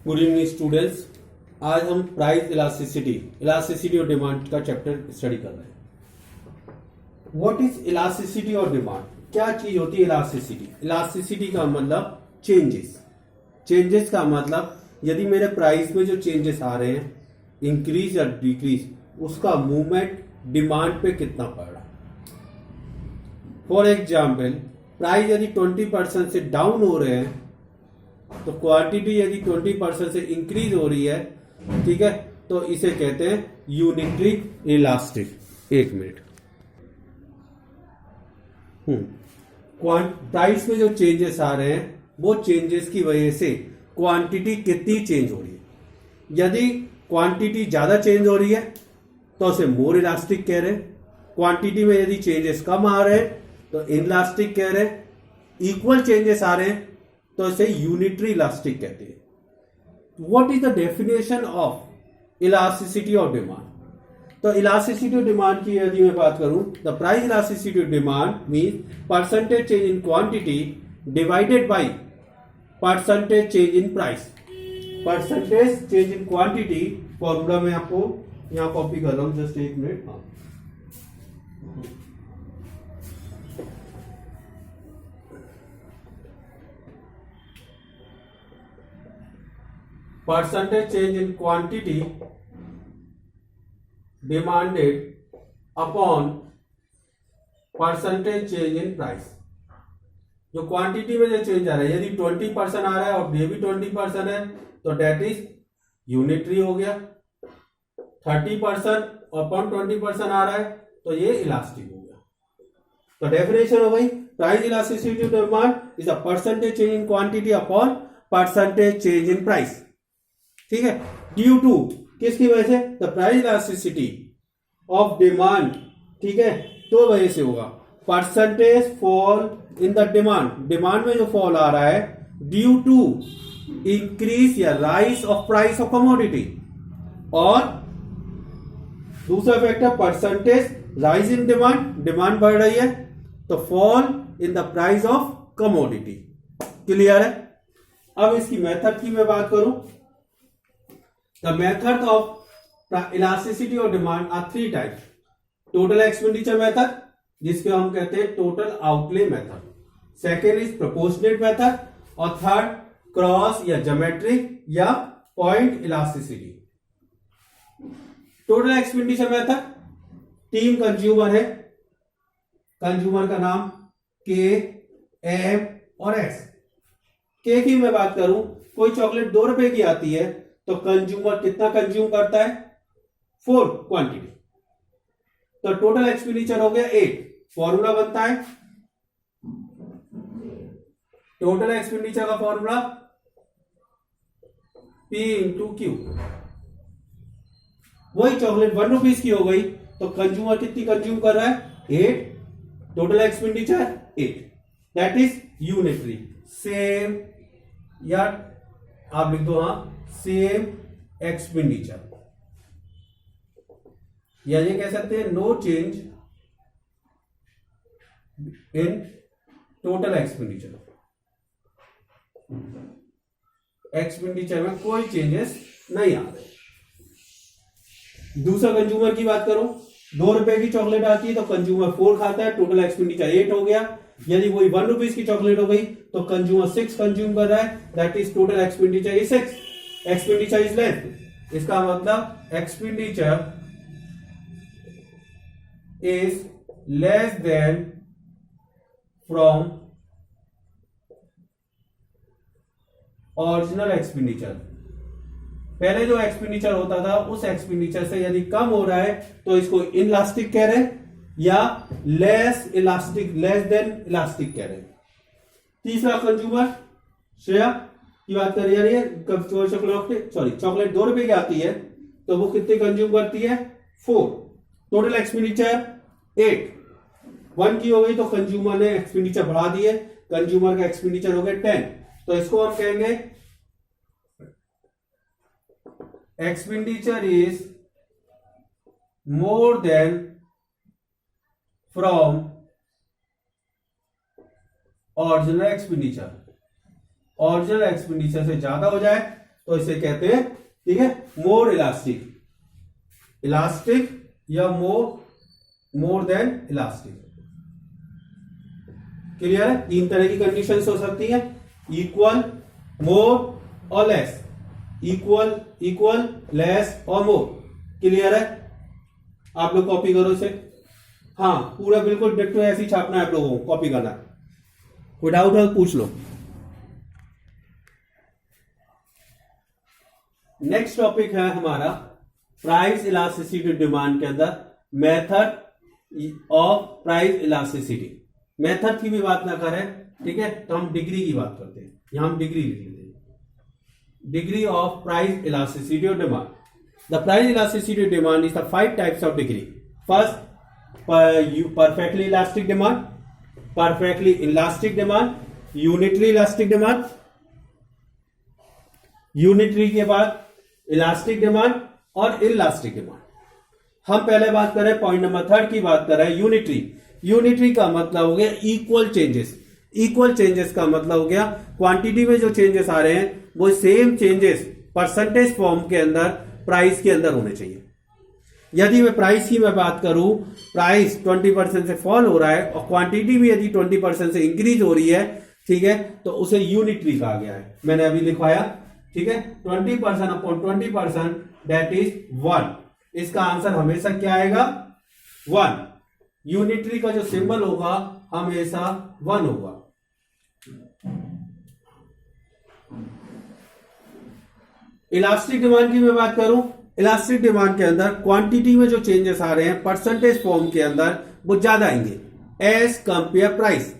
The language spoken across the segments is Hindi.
Good evening students. आज हम प्राइस इलास्टिसिटी और डिमांड का चैप्टर स्टडी कर रहे हैं। व्हाट इज इलास्टिसिटी और डिमांड? क्या चीज होती है इलास्टिसिटी? इलास्टिसिटी का मतलब चेंजेस का मतलब यदि मेरे प्राइस में जो चेंजेस आ रहे हैं, इंक्रीज या डिक्रीज, उसका मूवमेंट डिमांड पे कितना पड़ रहा है। फॉर एग्जाम्पल, प्राइस यदि 20% से डाउन हो रहे हैं तो क्वांटिटी यदि 20% से इंक्रीज हो रही है, ठीक है, तो इसे कहते हैं यूनिटरी इलास्टिक। एक मिनट। प्राइस में जो चेंजेस आ रहे हैं वो चेंजेस की वजह से क्वांटिटी कितनी चेंज हो रही है। यदि क्वांटिटी ज्यादा चेंज हो रही है तो उसे मोर इलास्टिक कह रहे हैं। क्वांटिटी में यदि चेंजेस कम आ रहे हैं तो इनलास्टिक कह रहे हैं। इक्वल चेंजेस आ रहे हैं तो इसे यूनिटरी इलास्टिक कहते हैं। What is the definition of elasticity of demand? तो इलास्टिसिटी ऑफ डिमांड की यदि मैं बात करूं, the price elasticity of demand means percentage change in quantity divided by percentage change in price. Percentage change in quantity formula में आपको यहां कॉपी कर रहा हूं, जस्ट एक minute. Percentage change in quantity demanded upon percentage change in price. जो क्वांटिटी में जो चेंज आ रहा है, यदि 20% आ रहा है और ये भी 20% है तो डेट इज यूनिटरी हो गया। 30% अपॉन 20% आ रहा है तो ये इलास्टिक हो गया। तो डेफिनेशन हो गई, price elasticity of demand is a percentage change in quantity upon percentage change in price. ठीक है, ड्यू टू किसकी वजह से? The price elasticity of demand. ठीक है, तो वजह से होगा percentage fall in the demand में जो फॉल आ रहा है ड्यू टू इंक्रीज या rise of price of commodity. और दूसरा factor percentage rise in demand बढ़ रही है तो fall in the price of commodity. Clear है? अब इसकी मेथड की मैं बात करूं, the method of elasticity of demand are three types. Total expenditure method, जिसके हम कहते हैं total outlay method. Second is proportionate method और third cross या geometric या point elasticity. Total expenditure method, तीन कंज्यूमर है, कंज्यूमर का नाम K, M और S. K की मैं बात करूं, कोई चॉकलेट 2 रुपए की आती है तो कंज्यूमर कितना कंज्यूम करता है? 4 क्वांटिटी। तो टोटल एक्सपेंडिचर हो गया 8। फॉर्मूला बनता है, टोटल एक्सपेंडिचर का फॉर्मूला P इंटू क्यू। वही चॉकलेट 1 रुपीज की हो गई तो कंज्यूमर कितनी कंज्यूम कर रहा है? 8। Total expenditure 8, that is unitary. Same, या आप लिख दो हाँ, सेम एक्सपेंडिचर, या ये कह सकते हैं no change in total expenditure. Expenditure में कोई चेंजेस नहीं आ रहे। दूसरा कंज्यूमर की बात करो, 2 रुपए की चॉकलेट आती है तो कंज्यूमर 4 खाता है, टोटल एक्सपेंडिचर 8 हो गया। यदि वही 1 रुपीज की चॉकलेट हो गई तो कंज्यूमर 6 कंज्यूम कर रहा है, that is total expenditure is 6। Expenditure is less, इसका मतलब expenditure is less then from original expenditure. पहले जो एक्सपेंडिचर होता था उस एक्सपेंडिचर से यदि कम हो रहा है तो इसको इनलास्टिक कह रहे हैं, या less elastic, less than elastic कह रहे हैं। तीसरा कंज्यूमर श्रेया की बात कर रही है, चॉकलेट 2 रुपए की आती है तो वो कितने कंज्यूम करती है? 4। Total expenditure 8। 1 की हो गई तो कंज्यूमर ने एक्सपेंडिचर बढ़ा दिए, कंज्यूमर का एक्सपेंडिचर हो गया 10। तो इसको हम कहेंगे expenditure is more then from original expenditure. Original expenditure से ज्यादा हो जाए तो इसे कहते हैं, ठीक है, मोर इलास्टिक, इलास्टिक या मोर देन इलास्टिक। क्लियर है? तीन तरह की कंडीशंस हो सकती है, इक्वल, मोर और लेस, इक्वल, लेस और मोर। क्लियर है? आप लोग कॉपी करो इसे। हाँ, पूरा बिल्कुल डिक्टो ऐसे ही छापना है आप लोगों को, कॉपी करना है। कोई डाउट है पूछ लो। नेक्स्ट टॉपिक है हमारा प्राइस इलास्टिसिटी डिमांड के अंदर method of price elasticity. Method की भी बात ना करें, ठीक है, तो हम डिग्री की बात करते हैं। यहां हम डिग्री लिख लेते हैं, degree of price elasticity of demand. The price elasticity demand is the 5 types of degree. First, perfectly elastic demand, perfectly elastic demand, unitary elastic demand, unitary के बाद इलास्टिक डिमांड और इलास्टिक डिमांड। हम पहले बात करें, पॉइंट नंबर 3 की बात करें, यूनिटरी। यूनिटरी का मतलब हो गया इक्वल चेंजेस। इक्वल चेंजेस का मतलब हो गया क्वांटिटी में जो चेंजेस आ रहे हैं वो सेम चेंजेस परसेंटेज फॉर्म के अंदर प्राइस के अंदर होने चाहिए। यदि मैं प्राइस की मैं बात करूं, प्राइस 20% से फॉल हो रहा है और क्वांटिटी भी यदि 20% से इंक्रीज हो रही है, ठीक है, तो उसे यूनिटरी कहा गया है। मैंने अभी लिखवाया, ठीक है, 20% अपॉन 20% दैट इज 1। इसका आंसर हमेशा क्या आएगा? 1। यूनिटरी का जो सिंबल होगा हमेशा 1 होगा। इलास्टिक डिमांड की मैं बात करूं, इलास्टिक डिमांड के अंदर क्वांटिटी में जो चेंजेस आ रहे हैं परसेंटेज फॉर्म के अंदर वो ज्यादा आएंगे as compare price,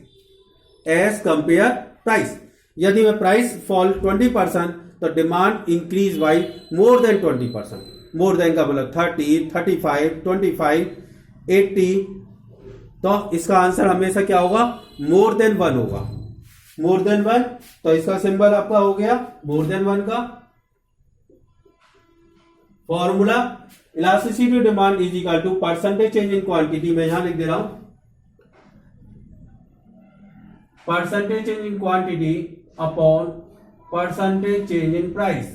as compare price. यदि मैं प्राइस फॉल 20% तो demand increase by more than 20%। More than का मतलब 30, 35, 25, 80। तो इसका आंसर हमेशा क्या होगा? मोर देन 1 होगा। मोर देन 1, तो इसका सिंबल आपका हो गया मोर देन 1 का। Formula, elasticity demand is equal to percentage change in quantity. मैं यहां लिख दे रहा हूं, percentage change in quantity upon percentage change in price.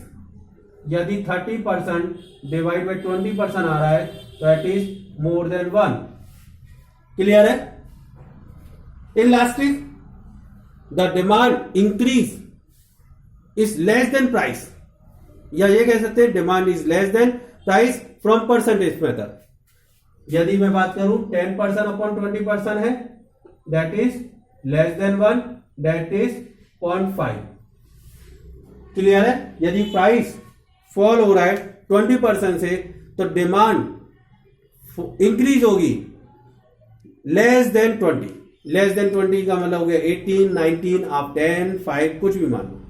यदि 30% डिवाइड बाई 20% आ रहा है तो it is more than 1। Clear है? Elastic, the demand increase is less than price, या ये कह सकते हैं demand is less than price from percentage method. यदि मैं बात करूं 10% अपॉन 20% है that is less then 1, that is 0.5। Clear है? यदि प्राइस फॉल हो रहा है 20% से तो डिमांड इंक्रीज होगी लेस देन 20। लेस देन 20 का मतलब हो गया 18, 19, आप 10, 5 कुछ भी मान लो,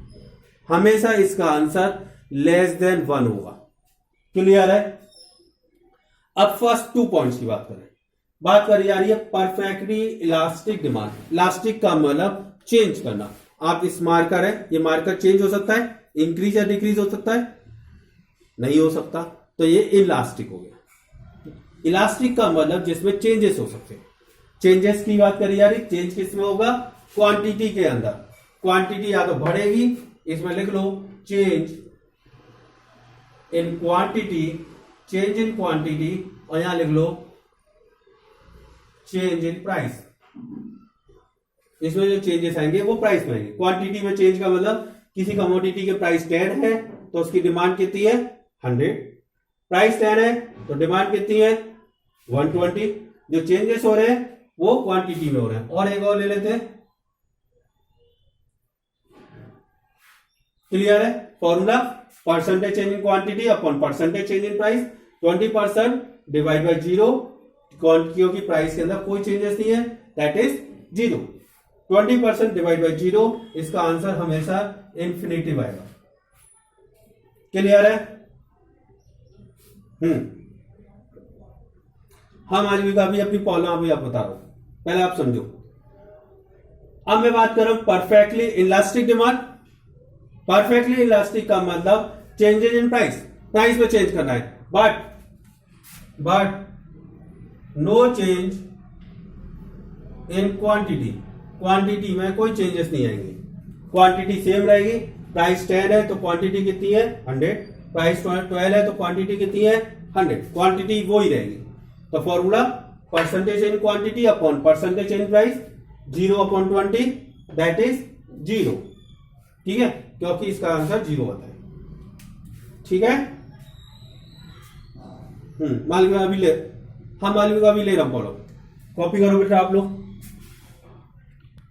हमेशा इसका आंसर लेस देन 1 होगा। क्लियर है? अब फर्स्ट 2 पॉइंट्स की बात करें। बात करी जा रही है परफेक्टली इलास्टिक डिमांड। इलास्टिक का मतलब चेंज करना। आप इस मार्कर है, ये मार्कर चेंज हो सकता है, इंक्रीज या डिक्रीज हो सकता है, नहीं हो सकता, तो ये इलास्टिक हो गया। इलास्टिक का मतलब जिसमें चेंजेस हो सकते हैं। चेंजेस की बात करी जा रही, चेंज किसमें होगा? क्वांटिटी के अंदर। क्वांटिटी या तो बढ़ेगी, इसमें लिख लो change in quantity, change in quantity, और यहां लिख लो चेंज इन प्राइस। इसमें जो चेंजेस आएंगे वो प्राइस में आएंगे। क्वांटिटी में चेंज का मतलब किसी कमोडिटी के प्राइस 10 है तो उसकी डिमांड कितनी है? 100। प्राइस 10 है तो डिमांड कितनी है? 120। जो चेंजेस हो रहे हैं वो क्वांटिटी में हो रहे हैं। और एक और ले लेते हैं। क्लियर है? Formula, percentage change in quantity upon percentage change in price. 20% divide by 0, क्योंकि प्राइस के अंदर कोई चेंजेस नहीं है, दैट इज 0। 20% डिवाइड बाई 0, इसका आंसर हमेशा इंफिनिटिव आएगा। क्लियर है? हम आज भी काफी अपनी प्रॉब्लम अभी आप बता रहा हूं, पहले आप समझो। अब मैं बात कर रहा हूं perfectly elastic demand. Perfectly elastic का मतलब चेंजेस इन प्राइस, प्राइस में चेंज करना है, but no change in quantity. Quantity में कोई चेंजेस नहीं आएंगे, क्वांटिटी सेम रहेगी, प्राइस 10 है तो क्वांटिटी कितनी है 100, प्राइस 12 है तो क्वांटिटी कितनी है 100, क्वांटिटी वो ही रहेगी। तो formula percentage in quantity upon percentage in price, 0/20 that is 0। ठीक है, क्योंकि इसका आंसर 0 होता है। ठीक है, मालवीय का भी ले, हाँ मालवीय का भी ले रहा हूं, पढ़ो, कॉपी करो बेटा आप लोग।